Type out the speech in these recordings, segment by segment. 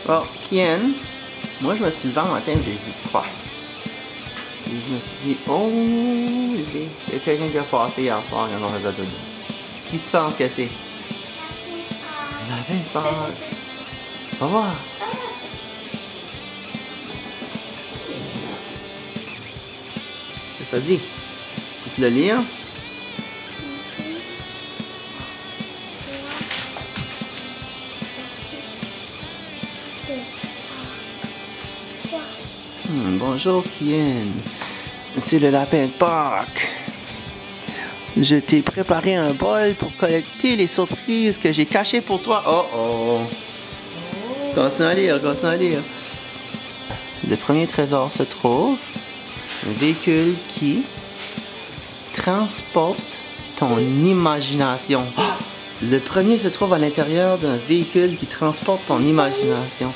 Bon, Kian, moi je me suis levé un matin et j'ai vu quoi? Et je me suis dit, oh, il y a quelqu'un qui a passé hier soir quand on faisait dodo. Qui tu penses que c'est? J'avais peur. Va voir. Qu'est-ce que ça dit? Tu le lire? Bonjour Kian, c'est le lapin de Pâques. Je t'ai préparé un bol pour collecter les surprises que j'ai cachées pour toi. Oh oh! Continue à lire, continue à lire. Le premier trésor se trouve un véhicule qui transporte ton imagination. Oh! Le premier se trouve à l'intérieur d'un véhicule qui transporte ton imagination.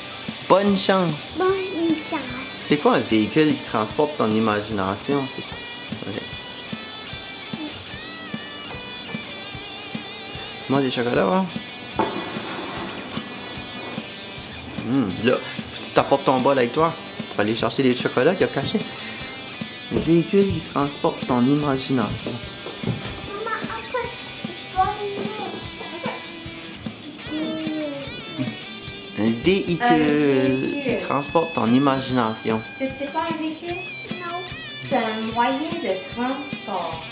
Bonne chance! Bonne chance! C'est quoi un véhicule qui transporte ton imagination? Okay. Moi des chocolats, hein? Là, tu apportes ton bol avec toi pour aller chercher les chocolats qu'il y a cachés. Un véhicule qui transporte ton imagination. Un véhicule qui transporte ton imagination. C'est pas un véhicule? Non. C'est un moyen de transport.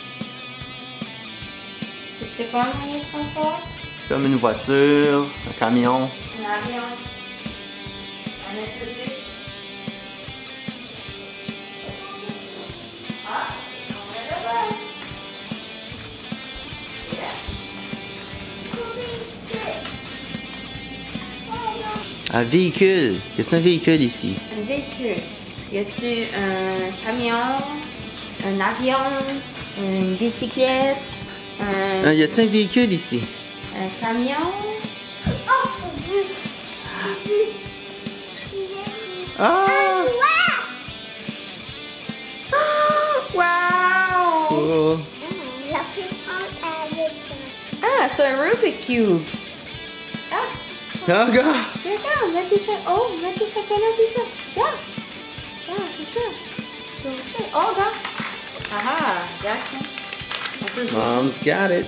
C'est quoi un moyen de transport? C'est comme une voiture, un camion. Un avion. Un autobus. Ah, on va là-bas. Un véhicule. Y a-t-il un véhicule ici? Un véhicule. Y a-t-il un camion, un avion, une bicyclette, Y a-t-il un véhicule ici? un camion? Ah! Wow! Oh. Ah, c'est un Rubik's Cube. Ah, Ah, gars! regarde, mets tes chocolats, c'est ça. Regarde. Ah, c'est ça. Oh, regarde. Ah, regarde. On peut jouer. Mom's got it.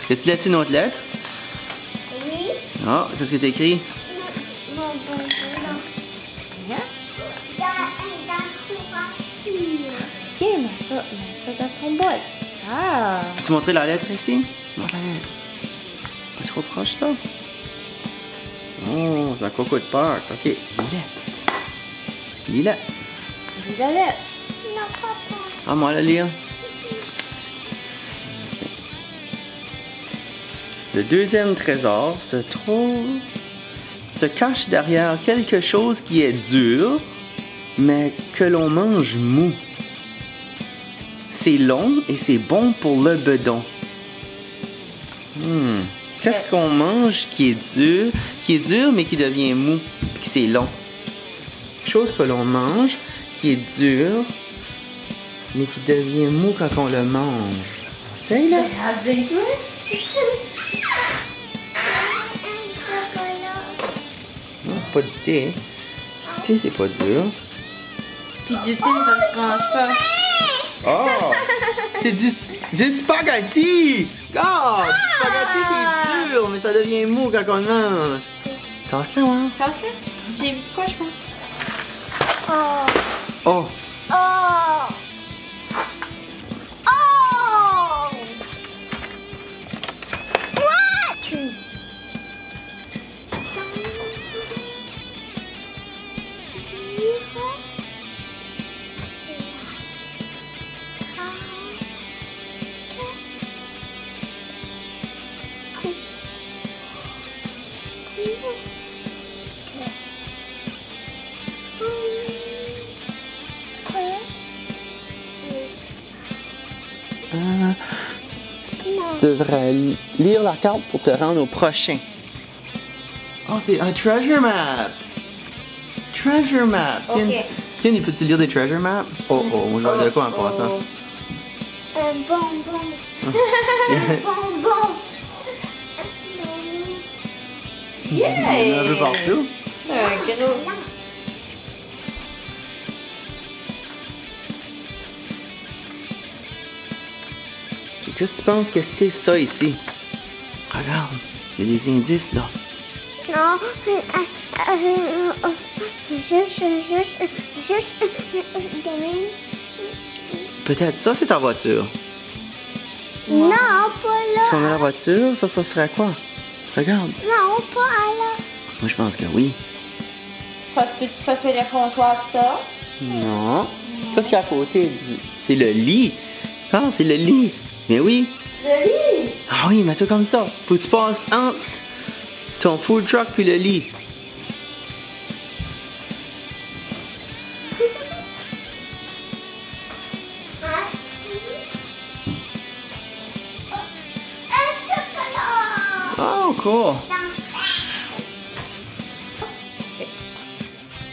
As-tu laissé une autre lettre? Oui. Ah, qu'est-ce que t'as écrit? Regarde. Tiens, mets ça dans ton bol. Ah. Peux-tu montrer la lettre ici? Montre la lettre. Pas trop proche, là. Oh, c'est un coco de Pâques. OK, lis-le. Lis-le. Lis la lettre. Non, papa. Ah, moi, la lire. Le deuxième trésor se cache derrière quelque chose qui est dur, mais que l'on mange mou. C'est long et c'est bon pour le bedon. Qu'est-ce qu'on mange qui est dur mais qui devient mou, puis que c'est long? Quelque chose que l'on mange qui est dur, mais qui devient mou quand on le mange. C'est là. Avec toi. Non, pas du thé. Du thé, c'est pas dur. Puis du thé, ça se mange pas. Oh! C'est du spaghetti! God! Du spaghetti, c'est dur, mais ça devient mou quand on le mange. Casse-le, hein? Casse-le. J'ai vu de quoi, je pense. Oh. Oh! Oh. Oh. What? Tu devrais lire la carte pour te rendre au prochain. Oh, c'est un treasure map! Treasure map! Ok. Tiens, peux-tu lire des treasure maps? Oh, oh, moi je vois de quoi en passant. Un bonbon. Un bonbon. Il y en a un peu partout. C'est un gros. Qu'est-ce que tu penses que c'est ça ici? Regarde, il y a des indices là. Non, juste des... Peut-être ça c'est ta voiture. Non, pas Si on met là. la voiture, ça serait quoi? Regarde. Non, pas là. Moi je pense que oui. Ça se peut le comptoir de ça? Non. Qu'est-ce qu'il y a à côté? C'est le lit. Ah, c'est le lit. Mais oui. Le lit! Ah oui, mets-toi comme ça. Faut que tu passes entre ton food truck puis le lit. Un chocolat. Oh, cool.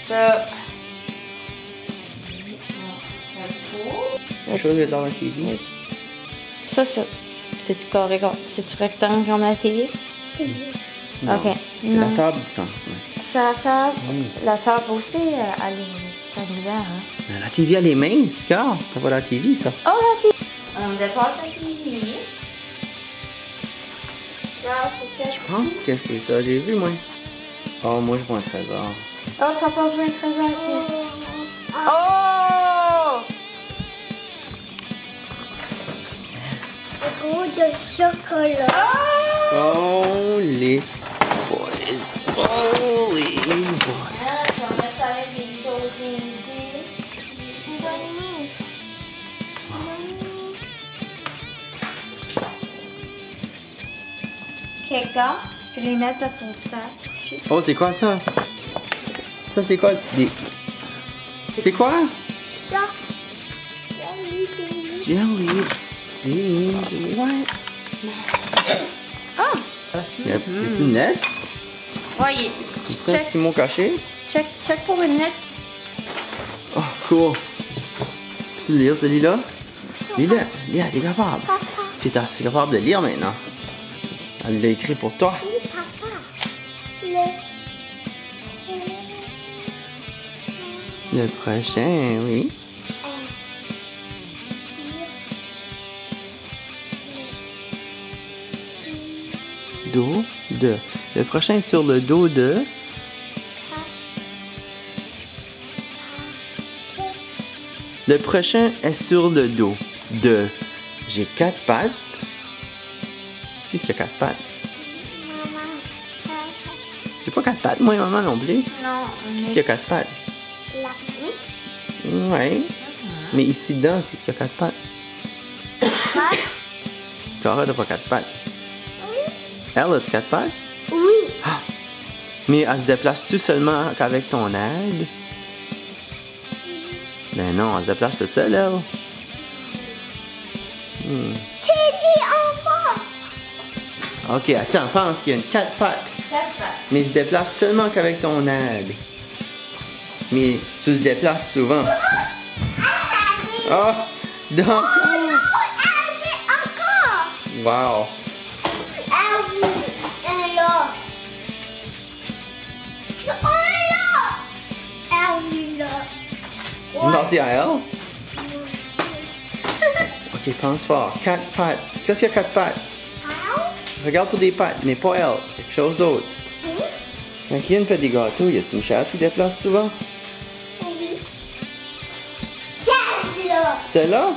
Ça. La chose est dans la TV. Ça, c'est-tu carré, c'est-tu rectangle comme la TV? Non, Ok. C'est Non. la table, je pense. mais- Ça, Oui. la table aussi, elle est rectangulaire, hein? Mais la TV, elle est mince, car. Ça va la TV, ça. Oh, la TV! On dépasse la TV. Là, c'est quelque Je pense que c'est ça. J'ai vu, moi. Oh, moi, je vois un trésor. Oh, papa veut un trésor ici. Oh! Un gros de chocolat. Oh, les boys. Oh, les boys. Ah, on met ça avec les autres indices. Ok, gars, tu peux les mettre dans ton sac. Oh, c'est quoi ça? Ça, c'est quoi? C'est quoi? Ça. Jelly beans. What? Ah! Y a-tu une lettre? Ouais, C'est un petit mot caché? check pour une lettre. Oh, cool. Peux-tu lire celui-là? Lis-le. Lis, t'es capable. Papa. Tu es assez capable de lire maintenant. Elle l'a écrit pour toi. Oui, papa. Le prochain, oui. Dos de. Le prochain est sur le dos de. Le prochain est sur le dos de. J'ai 4 pattes. Qu'est-ce qu'il y a 4 pattes? J'ai pas 4 pattes, moi et maman non plus. Non, Qu'est-ce qu'il y a 4 pattes? La Ouais. Mais ici dedans, qu'est-ce qu'il y a 4 pattes? Cara, t'as pas 4 pattes. Elle, as-tu 4 pattes? Oui. Ah! Mais elle se déplace-tu seulement qu'avec ton aide? Ben non, elle se déplace toute seule, elle. Tu dis en bas. Ok, attends, pense qu'il y a une 4 pattes. Mais il se déplace seulement qu'avec ton aide. Mais tu le déplaces souvent. Ah! Donc. Oh, encore. Wow! Elle là. Oh là. Elle là. Tu merci à elle? Ok, pense fort. 4 pattes. Qu'est-ce qu'il y a 4 pattes? Regarde pour des pattes, mais pas elle. Quelque chose d'autre. Quand Kian fait des gâteaux, y a-t-il une chaise qui déplace souvent? Oui. Celle-là. Celle-là?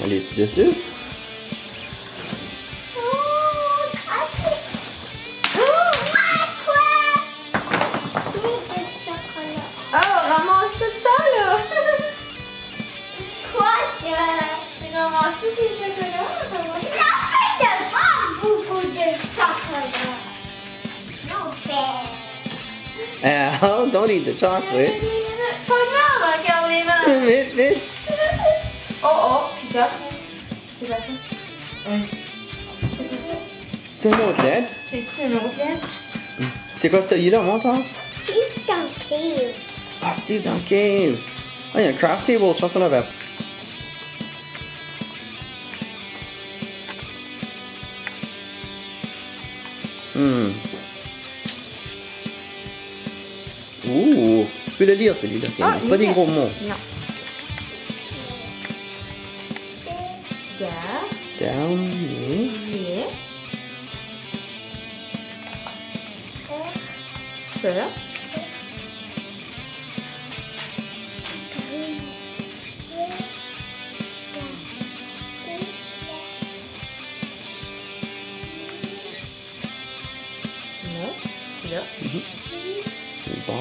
Elle est-tu dessus? Oh, cassé. Oh, quoi? Oui, du chocolat. Oh, ramasse tout ça, là! Quoi, ça? Tu ramasses tous les chocolats? Ça fait pas beaucoup de chocolat. Non, père. Al, don't eat the chocolate. Pas grave, regarde les mains! Vite, vite. Oh, oh, regarde. C'est pas ça. C'est une autre lettre. C'est-tu une autre lettre? C'est quoi ce là montre-toi? Steve dans cave. Ah, Steve dans le cave. Ah, il y a un craft table, je pense qu'on l'avait. Ouh, tu peux le lire celui-là. Ah, Pas des lis-le. gros mots. Non. Da. Down, oui. Lé. Se. Non. Là. Bon.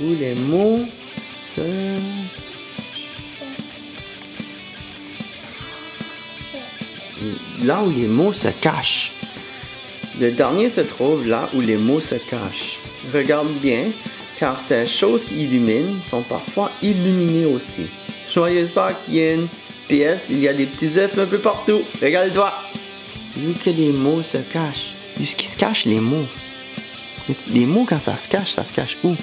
Où les mots se... Là où les mots se cachent. Le dernier se trouve là où les mots se cachent. Regarde bien, car ces choses qui illuminent sont parfois illuminées aussi. Joyeuse Pâques, Yin. PS, il y a des petits œufs un peu partout. Regarde-toi. Où que les mots se cachent. Où est-ce qu'ils se cachent, les mots? Les mots, quand ça se cache où?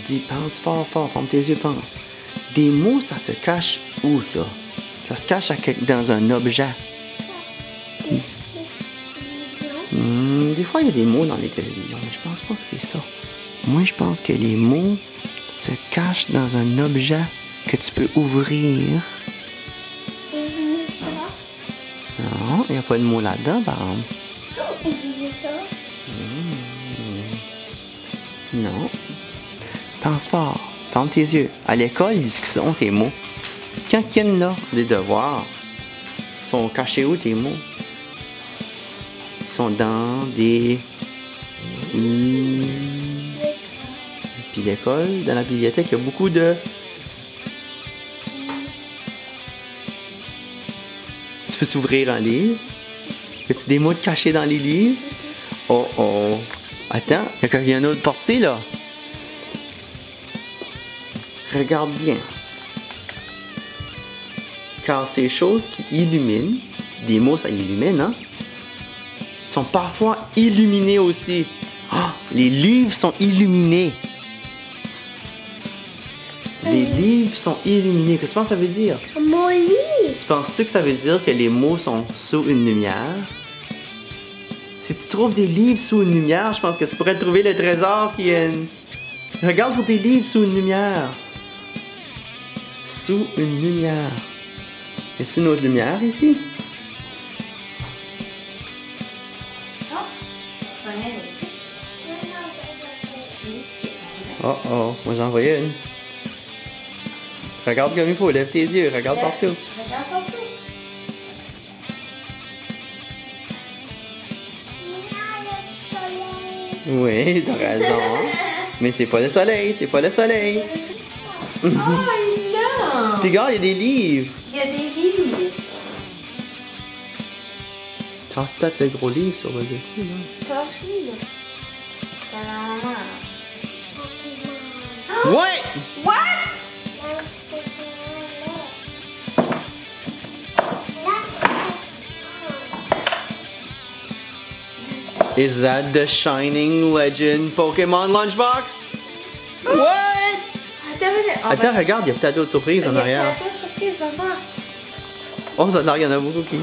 Dis, pense fort, fort, ferme tes yeux, pense. Des mots, ça se cache où, ça? Ça se cache dans un objet. Des fois, il y a des mots dans les télévisions, mais je pense pas que c'est ça. Moi, je pense que les mots se cachent dans un objet que tu peux ouvrir. Ouvrir ça. Non, il n'y a pas de mot là-dedans, par exemple. Ouvrir ça. Non. Pense fort. Ferme tes yeux. À l'école, ils sont tes mots. Quand il y en a des devoirs, sont cachés où tes mots? Ils sont dans des... Puis l'école, dans la bibliothèque, il y a beaucoup de... Tu peux s'ouvrir un livre. Y a-t-il des mots cachés dans les livres? Oh oh. Attends, il y a une autre partie là. Regarde bien. Car ces choses qui illuminent, des mots ça illumine, hein, sont parfois illuminés aussi. Ah, les livres sont illuminés. Les livres sont illuminés. Qu'est-ce que tu penses que ça veut dire? Mon lit. Tu penses-tu que ça veut dire que les mots sont sous une lumière? Si tu trouves des livres sous une lumière, je pense que tu pourrais trouver le trésor qui est... Regarde pour tes livres sous une lumière. Sous une lumière. Y a-t-il une autre lumière ici? Oh oh, moi j'en voyais une. Regarde comme il faut, lève tes yeux, regarde partout. Regarde partout. Oui, t'as raison. Hein? Mais c'est pas le soleil, c'est pas le soleil. Oh non! Puis regarde, il y a des livres. Il y a des livres. Tasse peut-être le gros livre sur le dessus, là. Passe-lui, là. T'as la maman. Ouais! What? Is that the Shining Legend Pokémon Lunchbox? What? Attends, regarde, il y a peut-être d'autres surprises en arrière. Il y a plein de surprises, va voir. Oh, ça a l'air qu'il y en a beaucoup qui...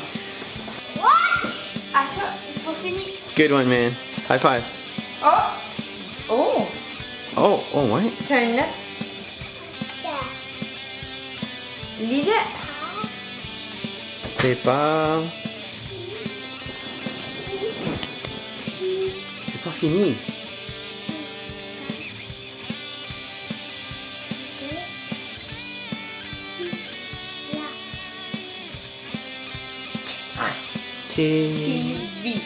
Attends, il faut finir. Good one, man. High five. Oh! Oh! Oh, oh, ouais. T'as une note? Lis-le. C'est pas... C'est pas fini. TV.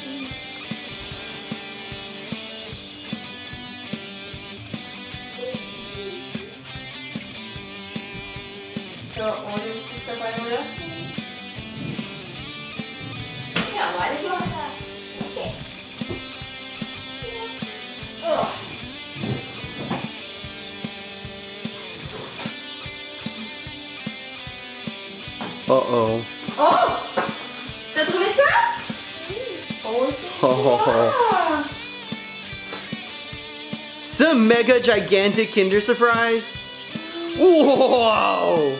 On est ce panneau-là. Et on va aller voir ça. Ok. Oh. Oh oh. Oh! T'as trouvé ça? Oh, c'est Oh. C'est un méga gigantic Kinder Surprise. Wow!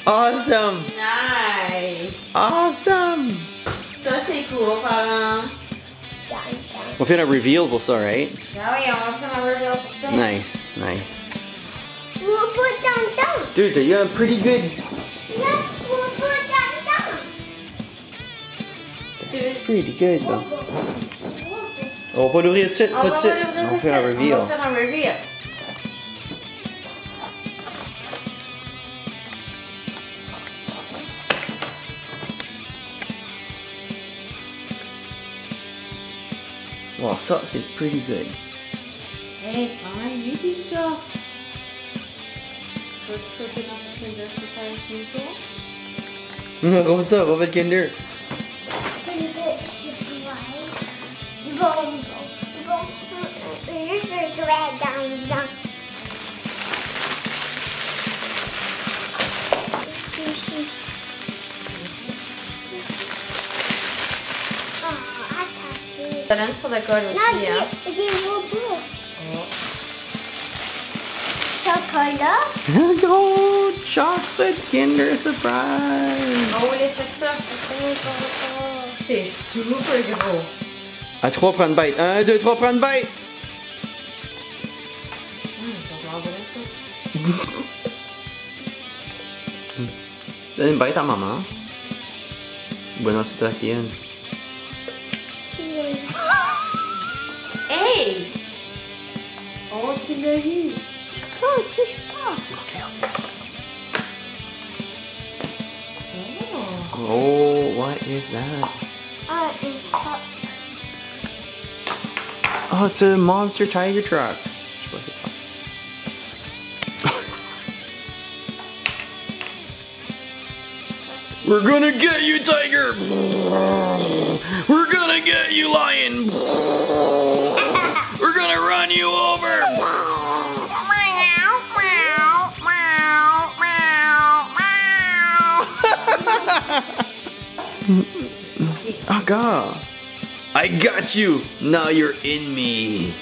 Awesome! nice! Awesome! Ça, c'est cool, parents. On va faire un reveal pour ça, right? Ah oui, on va faire un reveal pour toi. Nice, nice. We'll put down. Dude, you have pretty good. Let's we'll put down. Pretty good, though. On va pas l'ouvrir tout de suite, On pas va tout de pas suite. l'ouvrir On tout va de faire un suite. reveal. On va faire un reveal. Wow, ça, c'est pretty good. Hey, quand même, you do stuff. Tu veux sauter dans ton Kinder Surprise bientôt? On va ça, on va le Kinder. Kinder Surprise. Bon. Juste un jouet dans. Oh, attaché. Ça donne pour le code aussi, hein? Des robots. Chocolat. Un gros chocolate Kinder Surprise. Oh, les check ça. C'est super gros. À 3, prends une bite. 1, 2, 3, prends une bite. Je vais regarder ça. Donne une bite à maman. Bueno, c'est toi qui es. Cheers. Hey! Oh, tu l'as eu. Touche pas. Oh. Oh, what is that? Oh, it's a monster tiger truck. Je sais pas c'est quoi. We're gonna get you, tiger! We're gonna get you, lion! We're gonna run you over! Aga! I got you! Now you're in me!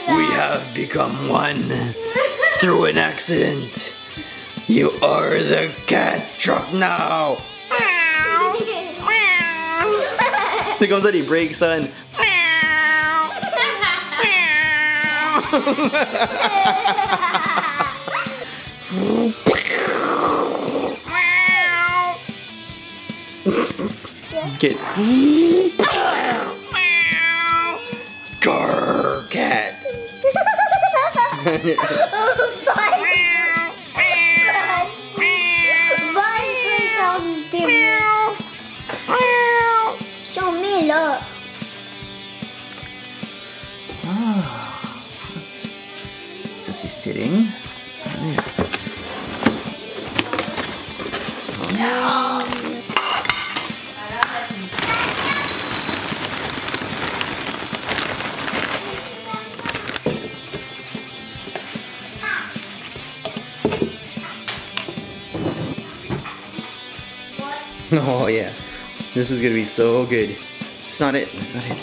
We have become one through an accident. You are the cat truck now. C'est comme ça les breaks son. Get Grrr, cat. Show-me là. Ça c'est fitting. Oh yeah, this is gonna be so good. It's not it. It's not it.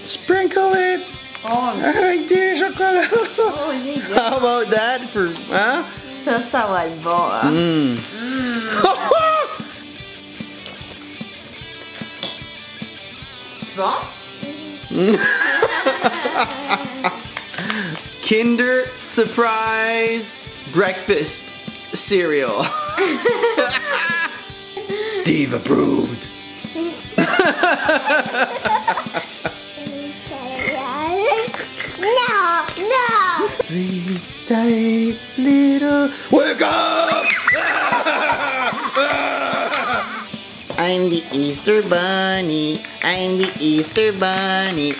Sprinkle it. Oh, Avec des chocolats. oh, il est bien. How about that for huh? Ça va être bon, hein? C'est bon? Kinder Surprise Breakfast Cereal. Steve approved. No. Sweet, tight, little. Wake up! I'm the Easter Bunny. I'm the Easter Bunny.